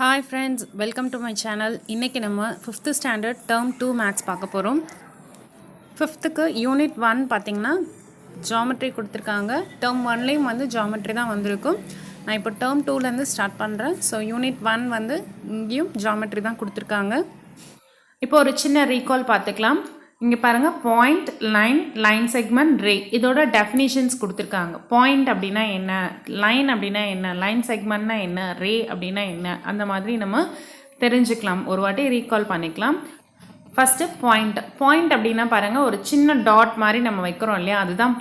Hi friends, welcome to my channel. இன்னைக்கு நம்ம 5th standard term 2 maths பார்க்க போறோம். 5th unit 1 பாத்தீங்கன்னா geometry கொடுத்திருக்காங்க. term 1லயும் வந்து geometry தான் வந்திருக்கும். நான் இப்போ term 2ல இருந்து ஸ்டார்ட் பண்றேன். So unit 1 வந்து இங்கேயும் geometry தான் கொடுத்திருக்காங்க. இப்போ ஒரு சின்ன recall பார்த்துக்கலாம். இங்க பாருங்க point, line segment, ray இதோட definitions கொடுத்திருக்காங்க. point அப்படினா என்ன, line அப்படினா என்ன, line segmentனா என்ன, ray அப்படினா என்ன, அந்த மாதிரி நம்ம தெரிஞ்சுக்கலாம். ஒரு வாட்டி recall பண்ணிக்கலாம். first point அப்படினா பாருங்க ஒரு சின்ன dot மாதிரி நம்ம வைக்கிறோம் இல்லையா, அதுதான்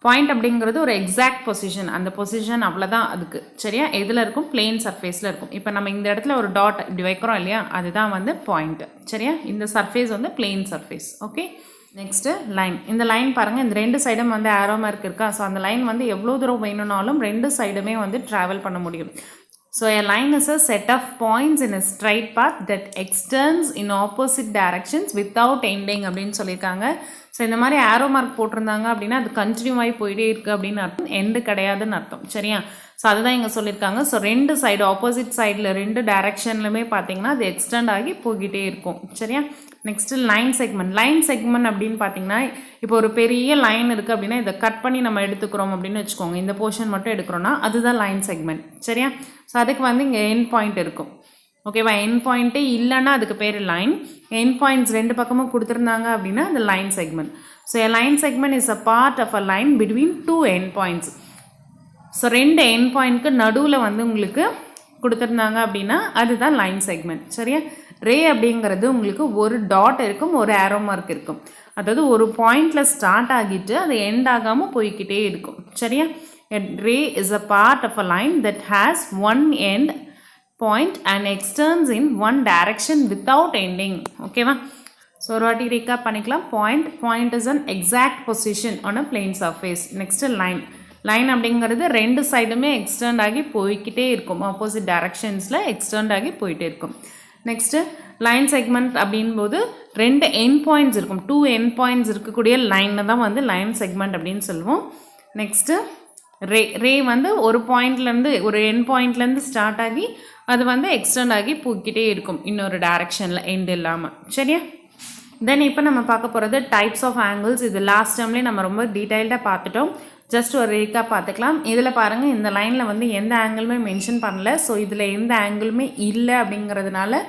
point அப்படிங்கிறது ஒரு exact position, அந்த position அவ்வளவுதான் அதுக்கு. சரியா, எதுல இருக்கும், plane surfaceல இருக்கும். இப்போ நம்ம இந்த இடத்துல ஒரு dot இப்படி வைக்கிறோம் இல்லையா, அதுதான் வந்து point. சரியா, இந்த surface வந்து plane surface. Okay, next line. இந்த லைன் பாருங்க, இந்த ரெண்டு சைடும் வந்து arrow mark இருக்கா. ஸோ அந்த லைன் வந்து எவ்வளோ தூரம் வேணும்னாலும் ரெண்டு சைடுமே வந்து ட்ராவல் பண்ண முடியும். So a line is a set of points in a straight path that extends in opposite directions without ending அப்படின்னு சொல்லியிருக்காங்க. ஸோ இந்த மாதிரி ஆரோ மார்க் போட்டிருந்தாங்க அப்படின்னா அது கண்டினியூ ஆகி போயிட்டே இருக்குது அப்படின்னு அர்த்தம், எண்டு கிடையாதுன்னு அர்த்தம். சரியா, ஸோ அதுதான் இங்கே சொல்லியிருக்காங்க. ஸோ ரெண்டு சைடு ஆப்போசிட் சைடில் ரெண்டு டைரக்ஷன்லுமே பார்த்தீங்கன்னா அது எக்ஸ்டெண்ட் ஆகி போய்கிட்டே இருக்கும். சரியா, நெக்ஸ்ட் லைன் செக்மெண்ட் அப்படின்னு பார்த்தீங்கன்னா இப்போ ஒரு பெரிய லைன் இருக்குது அப்படின்னா இதை கட் பண்ணி நம்ம எடுத்துக்கிறோம் அப்படின்னு வச்சுக்கோங்க, இந்த போர்ஷன் மட்டும் எடுக்கிறோன்னா அதுதான் லைன் செக்மெண்ட். சரியா, ஸோ அதுக்கு வந்து இங்கே எண்ட் பாயிண்ட் இருக்கும். ஓகேவா, எண்ட் பாயிண்ட்டே இல்லைன்னா அதுக்கு பேர் லைன். எண்ட் பாயிண்ட்ஸ் ரெண்டு பக்கமும் கொடுத்துருந்தாங்க அப்படின்னா அது line segment. So a line segment is a part of a line between two end points. So ரெண்டு எண்ட் பாயிண்ட்க்கு நடுவில் வந்து உங்களுக்கு கொடுத்துருந்தாங்க அப்படின்னா அதுதான் லைன் செக்மெண்ட். சரியா, ரே அப்படிங்கிறது உங்களுக்கு ஒரு டாட் இருக்கும், ஒரு ஆரோ மார்க் இருக்கும். அதாவது ஒரு பாயிண்டில் ஸ்டார்ட் ஆகிட்டு அது எண்ட் ஆகாமல் போய்கிட்டே இருக்கும். சரியா, ray is a part of a line that has one end point and extends in one direction without ending. ஓகேவா, ஸோ ஒரு வாட்டி ரீகாப் பண்ணிக்கலாம். point is an exact position on a plane surface. Next line அப்படிங்கிறது ரெண்டு சைடுமே extend ஆகி போய்கிட்டே இருக்கும், ஆப்போசிட் டைரக்ஷன்ஸில் எக்ஸ்டெண்ட் ஆகி போயிட்டே இருக்கும். நெக்ஸ்ட்டு லைன் செக்மெண்ட் அப்படின்போது ரெண்டு எண்ட் பாயிண்ட்ஸ் இருக்கும், டூ எண்ட் பாயிண்ட்ஸ் இருக்கக்கூடிய லைனை தான் வந்து லைன் செக்மெண்ட் அப்படின்னு சொல்லுவோம். நெக்ஸ்ட்டு ரே வந்து ஒரு பாயிண்ட்லேருந்து ஒரு எண்ட் பாயிண்ட்லேருந்து ஸ்டார்ட் ஆகி அது வந்து எக்ஸ்டெண்ட் ஆகி போய்கிட்டே இருக்கும் இன்னொரு டைரக்ஷனில் எண்ட் இல்லாமல். சரியா, தென் இப்போ நம்ம பார்க்க போகிறது டைப்ஸ் ஆஃப் ஆங்கிள்ஸ். இது லாஸ்ட் டைம்லேயே நம்ம ரொம்ப டீட்டெயில்டாக பார்த்துட்டோம். ஜஸ்ட் ஒரு ரீக்காக பார்த்துக்கலாம். இதில் பாருங்கள், இந்த லைனில் வந்து எந்த ஆங்கிளுமே மென்ஷன் பண்ணல. ஸோ இதில் எந்த ஆங்கிளுமே இல்லை அப்படிங்கிறதுனால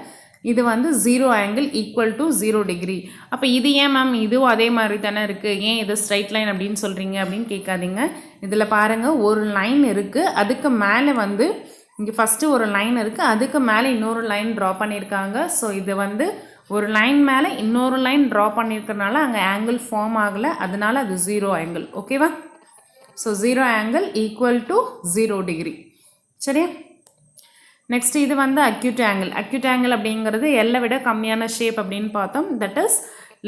இது வந்து 0 ஆங்கிள் ஈக்குவல் டு 0 டிகிரி. அப்போ இது ஏன் மேம் இதுவும் அதே மாதிரி தானே இருக்குது, ஏன் இது ஸ்ட்ரைட் லைன் அப்படின்னு சொல்கிறீங்க அப்படின்னு கேட்காதீங்க. இதில் பாருங்கள், ஒரு லைன் இருக்குது, அதுக்கு மேலே வந்து இங்கே ஃபஸ்ட்டு ஒரு லைன் இருக்குது, அதுக்கு மேலே இன்னொரு லைன் ட்ரா பண்ணியிருக்காங்க. ஸோ இது வந்து ஒரு லைன் மேலே இன்னொரு லைன் ட்ரா பண்ணியிருக்கிறதுனால அங்கே ஆங்கிள் ஃபார்ம் ஆகலை, அதனால அது 0 ஆங்கிள். ஓகேவா, so 0 angle equal to 0 degree. சரியா, நெக்ஸ்ட் இது வந்து அக்யூட் ஆங்கிள் அப்படிங்கிறது எல்லை விட கம்மியான ஷேப் அப்படின்னு பார்த்தோம். That is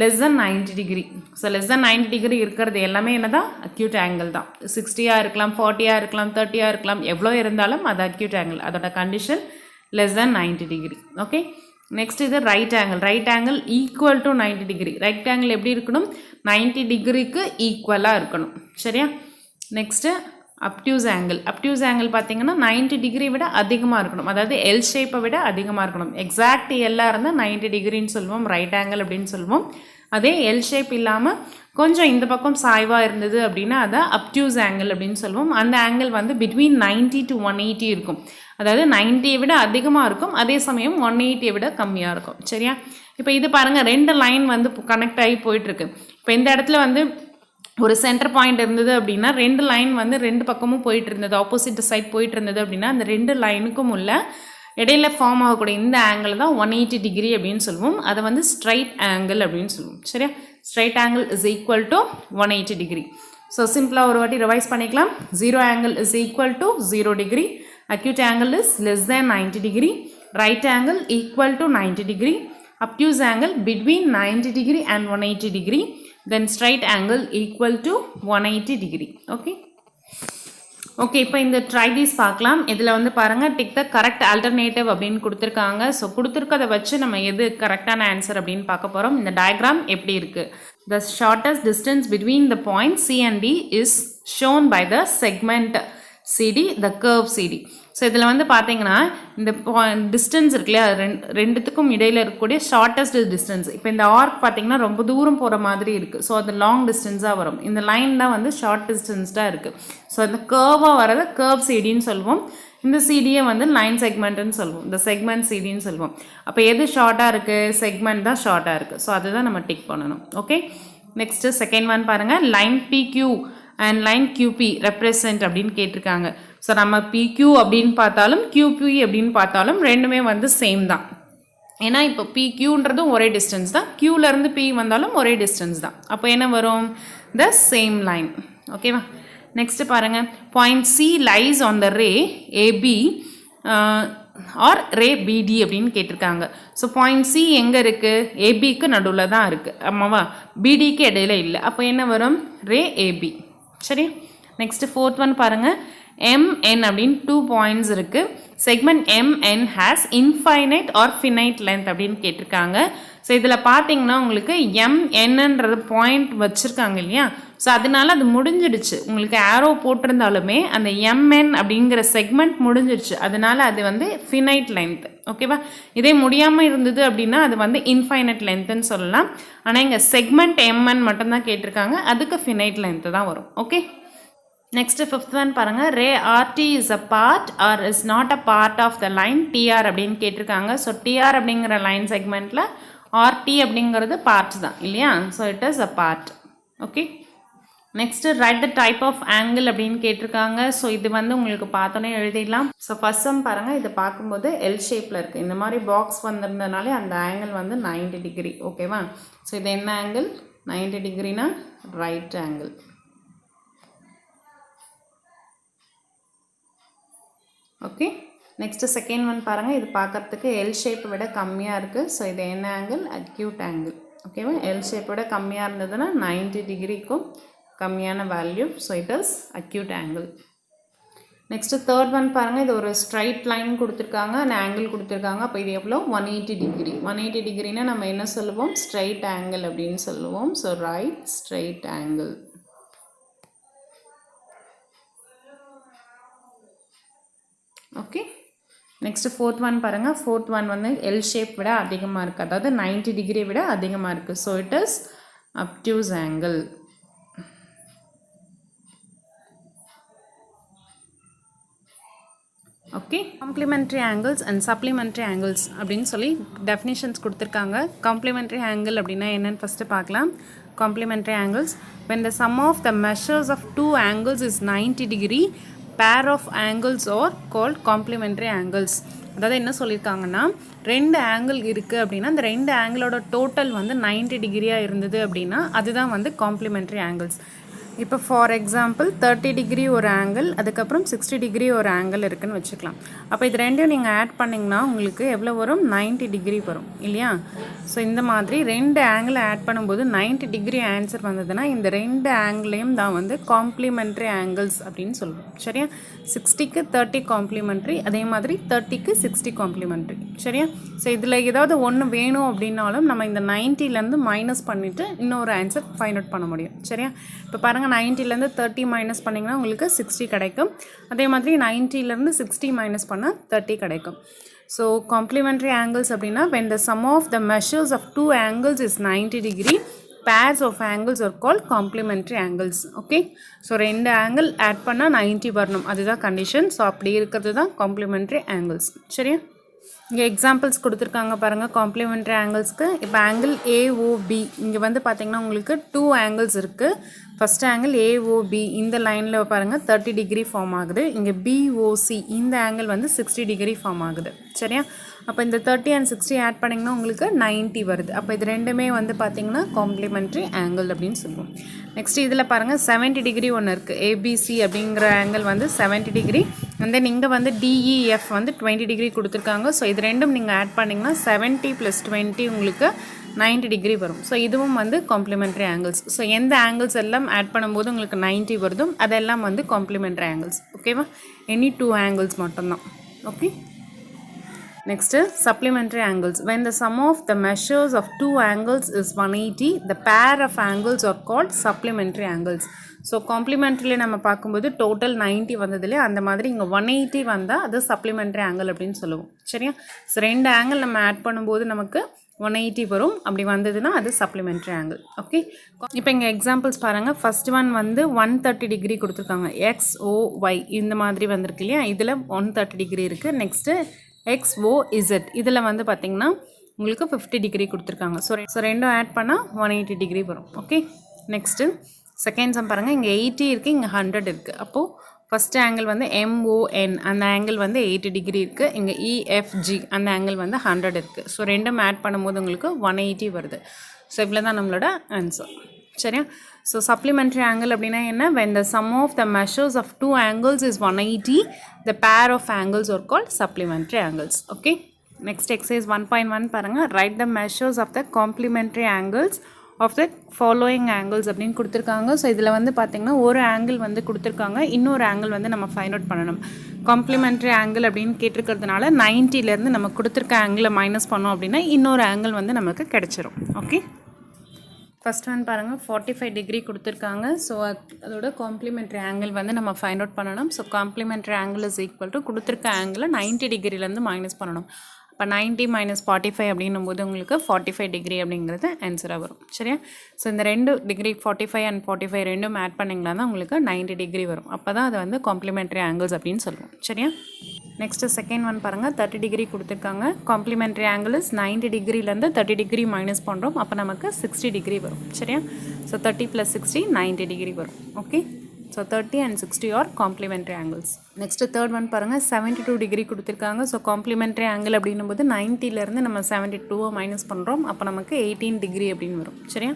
less than 90 degree. So less than 90 degree இருக்கிறது எல்லாமே என்ன தான், அக்யூட் ஆங்கிள் தான். 60 இருக்கலாம், 40 இருக்கலாம், 30 இருக்கலாம், எவ்வளோ இருந்தாலும் அது அக்யூட் ஆங்கிள். அதோட condition less than 90 degree. Okay, next இது right angle equal to 90 degree. Right angle எப்படி இருக்கணும், 90 டிகிரிக்கு ஈக்குவலாக இருக்கணும். சரியா, நெக்ஸ்ட்டு அப்டியூஸ் ஆங்கிள் பார்த்தீங்கன்னா 90 டிகிரி விட அதிகமாக இருக்கணும், அதாவது எல் ஷேப்பை விட அதிகமாக இருக்கணும். எக்ஸாக்ட் எல்லாம் இருந்தால் 90 டிகிரின்னு சொல்லுவோம், ரைட் ஆங்கிள் அப்படின்னு சொல்லுவோம். அதே எல் ஷேப் இல்லாமல் கொஞ்சம் இந்த பக்கம் சாய்வாக இருந்தது அப்படின்னா அதை அப்டியூஸ் ஆங்கிள் அப்படின்னு சொல்லுவோம். அந்த ஆங்கிள் வந்து பிட்வீன் 90 to 180 இருக்கும், அதாவது 90 விட அதிகமாக இருக்கும், அதே சமயம் 180 விட கம்மியாக இருக்கும். சரியா, இப்போ இது பாருங்கள், ரெண்டு லைன் வந்து கனெக்ட் ஆகி போயிட்டுருக்கு. இப்போ இந்த இடத்துல வந்து ஒரு சென்டர் பாயிண்ட் இருந்தது அப்படின்னா ரெண்டு லைன் வந்து ரெண்டு பக்கமும் போயிட்டு இருந்தது, ஆப்போசிட் சைட் போயிட்டு இருந்தது அப்படின்னா அந்த ரெண்டு லைனுக்கும் உள்ள இடையில ஃபார்ம் ஆகக்கூடிய இந்த ஆங்கிள் தான் 180 டிகிரி அப்படின்னு சொல்லுவோம். அதை வந்து ஸ்ட்ரைட் ஆங்கிள் அப்படின்னு சொல்லுவோம். சரியா, straight angle is equal to 180 degree. So சிம்பிளாக ஒரு வாட்டி ரிவைஸ் பண்ணிக்கலாம். 0 angle is equal to 0 degree, acute angle is less than 90 degree, right angle equal to 90 degree, obtuse angle between 90 degree and 180 degree, then straight angle equal to 180 degree. Okay, இப்போ இந்த try these பார்க்கலாம். இதில் வந்து பாருங்கள், tick the correct alternative அப்படின்னு கொடுத்துருக்காங்க. So கொடுத்துருக்கதை வச்சு நம்ம எது கரெக்டான ஆன்சர் அப்படின்னு பார்க்க போகிறோம். இந்த டயக்ராம் எப்படி இருக்குது, the shortest distance between the points C and D is shown by the segment CD, the curve CD. So இதில் வந்து பார்த்தீங்கன்னா இந்த டிஸ்டன்ஸ் இருக்கு இல்லையா, ரெண்டுத்துக்கும் இடையில் இருக்கக்கூடிய ஷார்ட்டஸ்ட் டிஸ்டன்ஸ். இப்போ இந்த ஆர்க் பார்த்தீங்கன்னா ரொம்ப தூரம் போகிற மாதிரி இருக்குது. ஸோ அது லாங் டிஸ்டன்ஸாக வரும். இந்த லைன் தான் வந்து ஷார்ட் டிஸ்டன்ஸ்டாக இருக்குது. ஸோ அந்த கர்வாக வரதை கர்வ் சிடின்னு சொல்லுவோம். இந்த சிடியை வந்து லைன் செக்மெண்ட்டுன்னு சொல்லுவோம். இந்த செக்மெண்ட் சிடின்னு சொல்லுவோம். அப்போ எது ஷார்ட்டாக இருக்குது? செக்மெண்ட் தான் ஷார்ட்டாக இருக்குது. ஸோ அதுதான் நம்ம டிக் பண்ணணும். ஓகே, நெக்ஸ்ட்டு செகண்ட் ஒன் பாருங்கள். Line பிக்யூ and line QP represent அப்படின்னு கேட்டிருக்காங்க. ஸோ நம்ம பிக்யூ அப்படின்னு பார்த்தாலும் கியூபி அப்படின்னு பார்த்தாலும் ரெண்டுமே வந்து சேம் தான். ஏன்னா இப்போ பிக்யூன்றதும் ஒரே டிஸ்டன்ஸ் தான், கியூலேருந்து பி வந்தாலும் ஒரே டிஸ்டன்ஸ் தான். அப்போ என்ன வரும்? The same line. ஓகேவா? நெக்ஸ்ட்டு பாருங்கள். Point C lies on the ray AB or ray BD அப்படின்னு கேட்டிருக்காங்க. ஸோ பாயிண்ட் சி எங்கே இருக்குது? ஏபிக்கு நடுவில் தான் இருக்குது, ஆமாவா? பிடிக்கு இடையில இல்லை. அப்போ என்ன வரும்? Ray A B. சரி, நெக்ஸ்ட்டு ஃபோர்த் ஒன் பாருங்கள். MN அப்படின்னு 2 பாயிண்ட்ஸ் இருக்குது. Segment MN has infinite or finite length அப்படின்னு கேட்டிருக்காங்க. ஸோ இதில் பார்த்தீங்கன்னா உங்களுக்கு MNன்றது பாயிண்ட் வச்சுருக்காங்க இல்லையா? ஸோ அதனால அது முடிஞ்சிடுச்சு. உங்களுக்கு ஆரோ போட்டிருந்தாலுமே அந்த MN அப்படிங்கிற செக்மெண்ட் முடிஞ்சிடுச்சு. அதனால அது வந்து ஃபினைட் லென்த். ஓகேவா? இதே முடியாமல் இருந்தது அப்படின்னா அது வந்து இன்ஃபைனைட் லென்த்துன்னு சொல்லலாம். ஆனால் இங்கே செக்மெண்ட் MN மட்டும்தான் கேட்டிருக்காங்க, அதுக்கு ஃபினைட் லென்த்து தான் வரும். ஓகே, நெக்ஸ்ட்டு ஃபிஃப்த் ஒன் பாருங்கள். Ray RT is a part or is not a part of the line TR அப்படின்னு கேட்டிருக்காங்க. ஸோ டிஆர் அப்படிங்கிற லைன் செக்மெண்ட்டில் ஆர்டி அப்படிங்கிறது பார்ட் தான் இல்லையா? So it is a part. Okay, next right the type of angle அப்படின்னு கேட்டிருக்காங்க. So இது வந்து உங்களுக்கு பார்த்தோன்னே எழுதிடலாம். ஸோ ஃபர்ஸ்ட் சம் பாருங்கள். இது பார்க்கும்போது எல் ஷேப்பில் இருக்குது. இந்த மாதிரி பாக்ஸ் வந்திருந்தனாலே அந்த ஆங்கிள் வந்து 90 டிகிரி. ஓகேவா? ஸோ இது என்ன ஆங்கிள்? 90 டிகிரினா right angle. Okay, next second one பாருங்கள். இது பார்க்குறதுக்கு எல் ஷேப்பை விட கம்மியாக இருக்குது. ஸோ இது என்ன ஆங்கிள்? Acute angle. ஓகேவா? எல் ஷேப்பை விட கம்மியாக இருந்ததுன்னா 90 டிகிரிக்கும் கம்மியான value. So it is acute angle. Next third one பாருங்கள். இது ஒரு ஸ்ட்ரைட் லைன் கொடுத்துருக்காங்க, அந்த ஆங்கிள் கொடுத்துருக்காங்க. அப்போ இது எவ்வளோ? 180 டிகிரி. 180 டிகிரினா நம்ம என்ன சொல்லுவோம்? ஸ்ட்ரைட் ஆங்கிள் அப்படின்னு சொல்லுவோம். So right straight angle. Okay, next fourth one பாருங்கள். ஃபோர்த் ஒன் வந்து எல் ஷேப் விட அதிகமாக இருக்குது, அதாவது 90 டிகிரி விட அதிகமாக இருக்குது. So it is obtuse angle. Okay, complimentary angles and supplementary angles அப்படின்னு சொல்லி டெஃபினிஷன்ஸ் கொடுத்துருக்காங்க. காம்ப்ளிமெண்ட்ரி ஆங்கிள் அப்படின்னா என்னென்னு ஃபஸ்ட்டு பார்க்கலாம். Complimentary angles, when the sum of the measures of two angles is 90 degree, pair of angles are called complementary angles. அதாவது என்ன சொல்லியிருக்காங்கன்னா, ரெண்டு ஆங்கிள் இருக்குது அப்படின்னா அந்த ரெண்டு ஆங்கிளோட டோட்டல் வந்து 90 டிகிரியாக இருந்தது அப்படின்னா அதுதான் வந்து காம்ப்ளிமெண்ட்ரி ஆங்கிள்ஸ். இப்போ ஃபார் எக்ஸாம்பிள் 30 டிகிரி ஒரு ஆங்கிள், அதுக்கப்புறம் 60 டிகிரி ஒரு ஆங்கிள் இருக்குதுன்னு வச்சுக்கலாம். அப்போ இது ரெண்டையும் நீங்கள் ஆட் பண்ணிங்கன்னா உங்களுக்கு எவ்வளோ வரும்? 90 டிகிரி வரும் இல்லையா? ஸோ இந்த மாதிரி ரெண்டு ஆங்கிளை ஆட் பண்ணும்போது 90 டிகிரி ஆன்சர் வந்ததுன்னா இந்த ரெண்டு ஆங்கிளையும் தான் வந்து காம்ப்ளிமெண்ட்ரி ஆங்கிள்ஸ் அப்படின்னு சொல்லுவோம். சரியா? 60க்கு 30 காம்ப்ளிமெண்ட்ரி, அதே மாதிரி 30க்கு 60 காம்ப்ளிமெண்ட்ரி. சரியா? ஸோ இதில் ஏதாவது ஒன்று வேணும் அப்படின்னாலும் நம்ம இந்த 90லேருந்து மைனஸ் பண்ணிவிட்டு இன்னொரு ஆன்சர் ஃபைண்ட் அவுட் பண்ண முடியும். சரியா? இப்போ பாருங்கள், 90லேருந்து 30 மைனஸ் பண்ணிங்கன்னா உங்களுக்கு 60 கிடைக்கும். அதே மாதிரி 90லேருந்து 60 மைனஸ் பண்ணால் 30 கிடைக்கும். ஸோ காம்ப்ளிமெண்ட்ரி ஆங்கிள்ஸ் அப்படின்னா when the sum of the measures of two angles is 90 degree, pairs of angles are called complementary angles. Okay, so ரெண்டு ஆங்கிள் ஆட் பண்ணால் 90 வரணும், அதுதான் கண்டிஷன். ஸோ அப்படி இருக்கிறது தான் காம்ப்ளிமெண்ட்ரி ஆங்கிள்ஸ். சரியா? இங்கே எக்ஸாம்பிள்ஸ் கொடுத்துருக்காங்க பாருங்கள் காம்ப்ளிமெண்ட்ரி ஆங்கிள்ஸ்க்கு. இப்போ ஆங்கிள் ஏஓபி, இங்கே வந்து பார்த்திங்கன்னா உங்களுக்கு 2 ஆங்கிள்ஸ் இருக்குது. ஃபஸ்ட் ஆங்கிள் ஏஓபி இந்த லைனில் பாருங்கள் 30 டிகிரி ஃபார்ம் ஆகுது. இங்கே பிஓசி இந்த ஆங்கிள் வந்து 60 டிகிரி ஃபார்ம் ஆகுது. சரியா? அப்போ இந்த 30 and 60 ஆட் பண்ணிங்கன்னா உங்களுக்கு 90 வருது. அப்போ இது ரெண்டுமே வந்து பார்த்திங்கன்னா காம்ப்ளிமெண்ட்ரி ஆங்கிள் அப்படின்னு சொல்லுவோம். நெக்ஸ்ட் இதில் பாருங்கள் 70 டிகிரி ஒன்று இருக்குது. ஏபிசி அப்படிங்கிற ஆங்கிள் வந்து 70 டிகிரி. அண்ட் தென் இங்கே வந்து டிஇஎஃப் வந்து 20 டிகிரி கொடுத்துருக்காங்க. ஸோ இது ரெண்டும் நீங்கள் ஆட் பண்ணிங்கன்னா 70 + 20 உங்களுக்கு 90 டிகிரி வரும். ஸோ இதுவும் வந்து காம்ப்ளிமெண்ட்ரி ஆங்கிள்ஸ். ஸோ எந்த ஆங்கிள்ஸ் எல்லாம் ஆட் பண்ணும்போது உங்களுக்கு 90 வருதும் அதெல்லாம் வந்து காம்ப்ளிமெண்ட்ரி ஆங்கிள்ஸ். ஓகேவா? எனி 2 ஆங்கிள்ஸ் மட்டும்தான். Okay. Next, supplementary angles. When the sum of the measures of two angles is 180, the pair of angles are called supplementary angles. So காம்ப்ளிமெண்ட்ரியில் நம்ம பார்க்கும்போது டோட்டல் 90 வந்ததுலேயே அந்த மாதிரி இங்கே 180 வந்தால் அது சப்ளிமெண்ட்ரி ஆங்கிள் அப்படின்னு சொல்லுவோம். சரியா? ஸோ 2 ஆங்கிள் நம்ம ஆட் பண்ணும்போது நமக்கு 180 வரும். அப்படி வந்ததுன்னா அது சப்ளிமெண்ட்ரி ஆங்கிள். ஓகே, இப்போ இங்கே எக்ஸாம்பிள்ஸ் பாருங்கள். ஃபர்ஸ்ட் ஒன் வந்து 130 டிகிரி கொடுத்துருக்காங்க. XOY இந்த மாதிரி வந்திருக்கு இல்லையா? இதில் 130 டிகிரி இருக்குது. நெக்ஸ்ட்டு XOZ இதில் வந்து பார்த்திங்கன்னா உங்களுக்கு 50 டிகிரி கொடுத்துருக்காங்க. ஸோ ரெண்டும் ஆட் பண்ணால் 180 டிகிரி வரும். ஓகே, நெக்ஸ்ட்டு செகண்ட் சம் பாருங்கள். இங்கே 80 இருக்குது, இங்கே 100 இருக்குது. அப்போது ஃபஸ்ட் ஆங்கிள் வந்து MON அந்த ஆங்கிள் வந்து 80 டிகிரி இருக்குது. இங்கே EFG அந்த ஆங்கிள் வந்து 100 இருக்குது. ஸோ ரெண்டும் ஆட் பண்ணும்போது உங்களுக்கு 180 வருது. ஸோ இவ்வளோ தான் நம்மளோட ஆன்சர். சரியா? ஸோ சப்ளிமெண்ட்ரி ஆங்கிள் அப்படின்னா என்ன? when the sum of the measures of two angles is 180, the pair of angles are called supplementary angles. Okay, next exercise 1.1 பாருங்கள். write the measures of the complementary angles of the following angles அப்படின்னு கொடுத்துருக்காங்க. So இதில் வந்து பார்த்திங்கன்னா ஒரு angle வந்து கொடுத்துருக்காங்க, இன்னொரு ஆங்கிள் வந்து நம்ம ஃபைண்ட் அவுட் பண்ணணும். காம்ப்ளிமெண்ட்ரி ஆங்கிள் அப்படின்னு கேட்டிருக்கிறதுனால 90லேருந்து நம்ம கொடுத்துருக்க ஆங்கிளை மைனஸ் பண்ணோம் அப்படின்னா இன்னொரு ஆங்கிள் வந்து நமக்கு கிடச்சிரும். ஓகே, ஃபஸ்ட் ஒன் பாருங்கள். 45 டிகிரி கொடுத்துருக்காங்க. ஸோ அதோட காம்ப்ளிமெண்ட்ரி ஆங்கிள் வந்து நம்ம ஃபைண்ட் அவுட் பண்ணணும். So complimentary angle is equal to கொடுத்துருக்க ஆங்கிளை 90 டிகிரிலேருந்து மைனஸ் பண்ணணும். இப்போ 90 - 45 அப்படின்னும் போது உங்களுக்கு 45 டிகிரி அப்படிங்கிறது ஆன்சராக வரும். சரியா? ஸோ இந்த 2 டிகிரி 45 and 45 ரெண்டும் ஆட் பண்ணிங்கன்னா தான் உங்களுக்கு 90 டிகிரி வரும். அப்போ தான் அது வந்து காம்ப்ளிமெண்ட்ரி ஆங்கிள்ஸ் அப்படின்னு சொல்லுவோம். சரியா? நெக்ஸ்ட்டு செகண்ட் ஒன் பாருங்கள். 30 டிகிரி கொடுத்துருக்காங்க. Complimentary angle is 90 டிகிரிலேருந்து 30 degree minus பண்ணுறோம். அப்போ நமக்கு 60 டிகிரி வரும். சரியா? ஸோ 30 + 60 90 டிகிரி வரும். Okay, so 30 and 60 are complementary angles. Next third one பாருங்கள். 72 டிகிரி கொடுத்துருக்காங்க. ஸோ காம்ப்ளிமெண்ட்ரி ஆங்கிள் அப்படின்னும் போது 90லேருந்து நம்ம 72 மைனஸ் பண்ணுறோம். அப்போ நமக்கு 18 டிகிரி அப்படின்னு வரும். சரியா?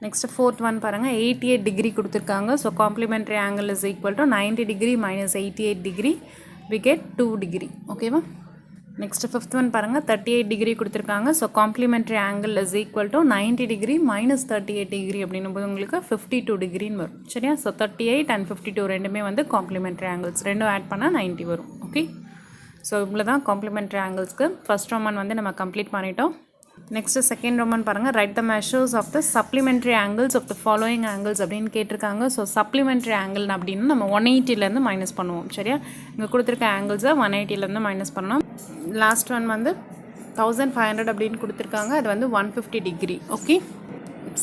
நெக்ஸ்ட்டு ஃபோர்த் ஒன் பாருங்கள். 88 டிகிரி கொடுத்துருக்காங்க. So complimentary angle is equal to 90 degree - 88 degree, we get 2 degree. ஓகேவா? நெக்ஸ்ட்டு ஃபிஃப்த் ஒன் பாருங்கள். 38 டிகிரி கொடுத்துருக்காங்க. So complimentary angle is equal to 90 degree - 38 degree அப்படின்னும் போது உங்களுக்கு 52 டிகிரின்னு வரும். சரியா? ஸோ 38 and 52 ரெண்டுமே வந்து காம்ப்ளிமெண்ட்ரி ஆங்கிள்ஸ். ரெண்டும் ஆட் பண்ணால் 90 வரும். ஓகே, ஸோ இவ்வளோ தான் காம்ப்ளிமெண்ட்ரி ஆங்கிள்ஸ்க்கு. ஃபஸ்ட் ரோமன் வந்து நம்ம கம்ப்ளீட் பண்ணிட்டோம். நெக்ஸ்ட்டு செகண்ட் ரோமன் பாருங்கள். Write the measures of the supplementary angles of the following angles அப்படின்னு கேட்டிருக்காங்க. ஸோ சப்ளிமெண்ட்ரி ஆங்கிள் அப்படின்னு நம்ம 180லேருந்து மைனஸ் பண்ணுவோம். சரியா? இங்கே கொடுத்துருக்க ஆங்கிள்ஸை 180லேருந்து மைனஸ் பண்ணோம். லாஸ்ட் ஒன் வந்து 1500 அப்படின்னு கொடுத்துருக்காங்க. அது வந்து 150 டிகிரி. ஓகே,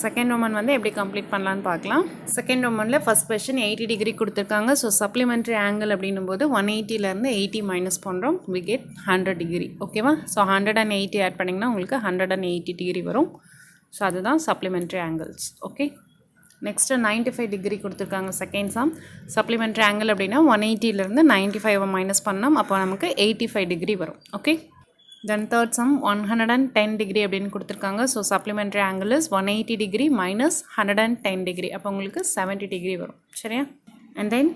செகண்ட் ரோமன் வந்து எப்படி கம்ப்ளீட் பண்ணலான்னு பார்க்கலாம். செகண்ட் ரோமனில் ஃபஸ்ட் கொஸ்டின் 80 டிகிரி கொடுத்துருக்காங்க. ஸோ சப்ளிமெண்ட்ரி ஆங்கிள் அப்படின்னும் போது 180லேருந்து 80 மைனஸ் பண்ணுறோம். we get 100 degree. ஓகேவா? ஸோ 180 ஆட் பண்ணிங்கன்னா உங்களுக்கு 180 டிகிரி வரும். ஸோ அதுதான் supplementary angles. Okay, next 95 degree கொடுத்துருக்காங்க. செகண்ட் சம் சப்ளிமெண்ட்ரி ஆங்கிள் அப்படின்னா 180லேருந்து 95 மைனஸ் பண்ணோம். அப்போ நமக்கு 85 டிகிரி வரும். Okay, then third sum 110 degree அப்படின்னு கொடுத்துருக்காங்க. So supplementary angle is 180 degree - 110 degree. அப்போ உங்களுக்கு 70 டிகிரி வரும். சரியா? And then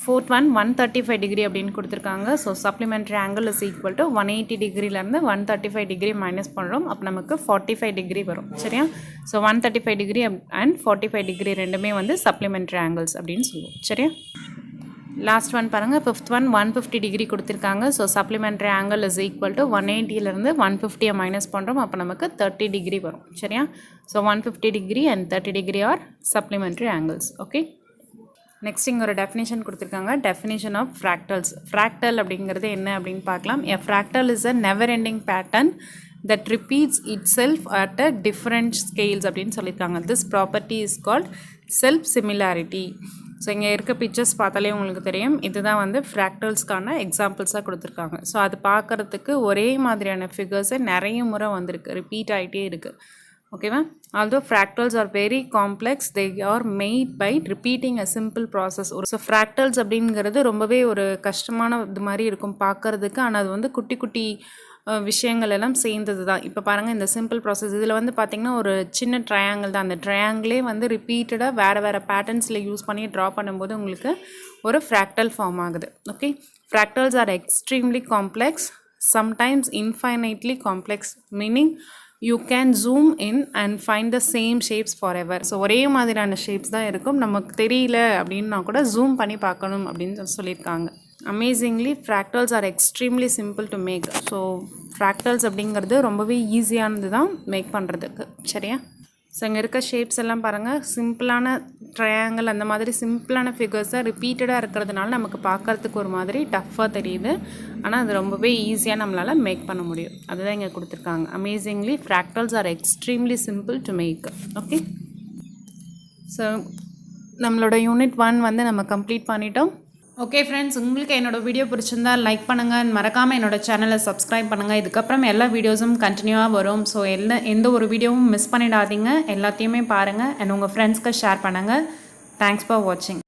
fourth one 135 degree அப்படின்னு கொடுத்துருக்காங்க. So supplementary angle is equal to 180 டிகிரிலேருந்து 135 degree minus பண்ணுறோம். அப்போ நமக்கு 45 டிகிரி வரும். சரியா? ஸோ 135 டிகிரி அண்ட் 45 டிகிரி ரெண்டுமே வந்து சப்ளிமெண்ட்ரி ஆங்கிள்ஸ் அப்படின்னு சொல்லுவோம். சரியா? லாஸ்ட் ஒன் பாருங்கள். ஃபிஃப்த் ஒன் 150 டிகிரி கொடுத்துருக்காங்க. So supplementary angle is equal to 180லேருந்து 150 மைனஸ் பண்ணுறோம். அப்போ நமக்கு 30 டிகிரி வரும். சரியா? So 150 degree and 30 degree are supplementary angles. Okay, next இங்கே ஒரு டெஃபினேஷன் கொடுத்துருக்காங்க. Definition of ஃப்ராக்டல்ஸ். ஃப்ராக்டல் அப்படிங்கிறது என்ன அப்படின்னு பார்க்கலாம். A fractal is a never ending pattern that repeats itself at a different scales அப்படின்னு சொல்லியிருக்காங்க. this property is called self similarity. So இங்கே இருக்க பிக்சர்ஸ் பார்த்தாலே உங்களுக்கு தெரியும். இதுதான் வந்து ஃப்ராக்டல்ஸ்க்கான எக்ஸாம்பிள்ஸாக கொடுத்துருக்காங்க. ஸோ அது பார்க்குறதுக்கு ஒரே மாதிரியான ஃபிகர்ஸை நிறைய முறை வந்திருக்கு, ரிப்பீட் ஆகிட்டே இருக்குது. ஓகேவா? although fractals are very complex, they are made by repeating a simple process. So ஃப்ராக்டல்ஸ் அப்படிங்கிறது ரொம்பவே ஒரு கஷ்டமான இது மாதிரி இருக்கும் பார்க்குறதுக்கு. ஆனால் அது வந்து குட்டி குட்டி விஷயங்கள் எல்லாம் சேர்ந்தது தான். இப்போ பாருங்கள், இந்த சிம்பிள் ப்ராசஸ் இதில் வந்து பார்த்திங்கன்னா ஒரு சின்ன ட்ரையாங்கிள் தான். அந்த ட்ரையாங்கிளே வந்து ரிப்பீட்டடாக வேறு பேட்டர்ன்ஸில் யூஸ் பண்ணி ட்ரா பண்ணும்போது உங்களுக்கு ஒரு ஃப்ராக்டல் ஃபார்ம் ஆகுது. Okay, fractals are extremely complex, sometimes infinitely complex, meaning you can zoom in and find the same shapes forever. So ஒரே மாதிரியான ஷேப்ஸ் தான் இருக்கும். நமக்கு தெரியல அப்படின்னா கூட ஜூம் பண்ணி பார்க்கணும் அப்படின்னு சொல்லியிருக்காங்க. Amazingly fractals are extremely simple to make. So ஃப்ராக்டல்ஸ் அப்படிங்கிறது ரொம்பவே ஈஸியானது தான் மேக் பண்ணுறதுக்கு. சரியா? ஸோ இங்கே இருக்க ஷேப்ஸ் எல்லாம் பாருங்கள், சிம்பிளான ட்ரையாங்கிள் அந்த மாதிரி சிம்பிளான ஃபிகர்ஸாக ரிப்பீட்டடாக இருக்கிறதுனால நமக்கு பார்க்குறதுக்கு ஒரு மாதிரி டஃப்பாக தெரியுது. ஆனால் அது ரொம்பவே ஈஸியாக நம்மளால் மேக் பண்ண முடியும். அதுதான் இங்கே கொடுத்துருக்காங்க. Amazingly fractals are extremely simple to make. Okay, so நம்மளோட யூனிட் 1 வந்து நம்ம கம்ப்ளீட் பண்ணிட்டோம். ஓகே ஃப்ரெண்ட்ஸ், உங்களுக்கு என்னோடய வீடியோ பிடிச்சிருந்தா லைக் பண்ணுங்கள், மறக்காமல் என்னோடய சேனலை சப்ஸ்கிரைப் பண்ணுங்கள். இதுக்கப்புறம் எல்லா வீடியோஸும் கண்டினியூவாக வரும். ஸோ எந்த ஒரு வீடியோவும் மிஸ் பண்ணிடாதீங்க, எல்லாத்தையுமே பாருங்கள் அண்ட் உங்கள் ஃப்ரெண்ட்ஸ்க்கு ஷேர் பண்ணுங்கள். தேங்க்ஸ் ஃபார் வாட்சிங்.